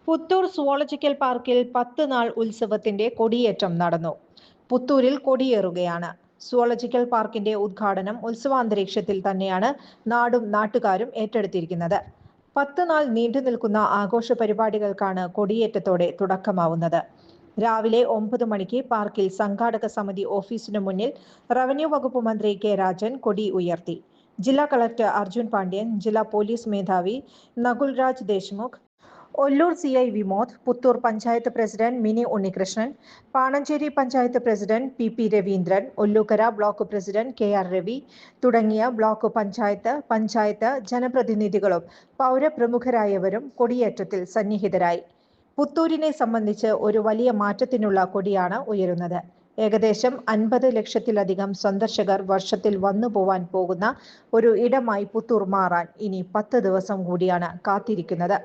Puthur zoological പാർക്കിൽ 10 നാൾ ഉത്സവത്തിന്റെ കൊടിയേറ്റം നടന്നു. പുത്തൂരിൽ കൊടിയേറുകയാണ്. സുവോളജിക്കൽ പാർക്കിന്റെ ഉദ്ഘാടനം ഉത്സവാന്തരീക്ഷത്തിൽ തന്നെയാണ് നാടും നാട്ടുകാരും ഏറ്റെടുത്തിരിക്കുന്നത്. 10 നാൾ നീണ്ടു നിൽക്കുന്ന ആഘോഷ പരിപാടികൾക്കാണ് കൊടിയേറ്റത്തോടെ തുടക്കമാവുന്നത്. രാവിലെ 9 മണിക്ക് പാർക്കിൽ സംഘാടക സമിതി ഓഫീസിനു മുന്നിൽ റവന്യൂ വകുപ്പ് മന്ത്രി കെ രാജൻ കൊടി ഉയർത്തി. ജില്ലാ കളക്ടർ അർജുൻ പാണ്ഡ്യൻ, ജില്ലാ പോലീസ് മേധാവി Nakulraj Deshmukh, Ollur CI Vimod, Puthur panchayat president mini Unnikrishnan, Panancheri panchayat president PP Raveendran, Ollukkara block president KR Ravi തുടങ്ങിയ ബ്ലോക്ക് പഞ്ചായത്ത് ജനപ്രതിനിധികളും പൗരപ്രമുഖരായവരും കൊടിയേറ്റത്തിൽ സന്നിഹിതരായി. പുത്തൂരിനെ സംബന്ധിച്ച് ഒരു വലിയ മാറ്റത്തിനുള്ള കൊടിയാണ് ഉയരുന്നത്. ഏകദേശം 50 ലക്ഷത്തിലധികം സന്ദർശകർ വർഷത്തിൽ വന്നു പോവാൻ പോകുന്ന ഒരു ഇടമായി പുത്തൂർ മാറാൻ ഇനി 10 ദിവസം കൂടിയാണ് കാത്തിരിക്കുന്നത്.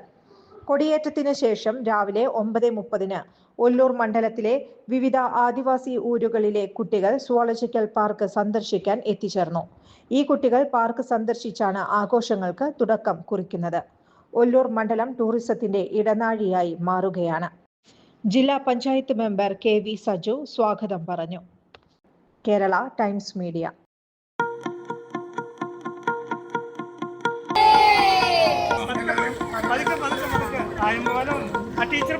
കൊടിയേറ്റത്തിന് ശേഷം രാവിലെ 9:30 ഒല്ലൂർ മണ്ഡലത്തിലെ വിവിധ ആദിവാസി ഊരുകളിലെ കുട്ടികൾ സുവോളജിക്കൽ പാർക്ക് സന്ദർശിക്കാൻ എത്തിച്ചേർന്നു. ഈ കുട്ടികൾ പാർക്ക് സന്ദർശിച്ചാണ് ആഘോഷങ്ങൾക്ക് തുടക്കം കുറിക്കുന്നത്. ഒല്ലൂർ മണ്ഡലം ടൂറിസത്തിന്റെ ഇടനാഴിയായി മാറുകയാണ്. ജില്ലാ പഞ്ചായത്ത് മെമ്പർ KV സജു സ്വാഗതം പറഞ്ഞു. Kerala times media. ടീച്ചർ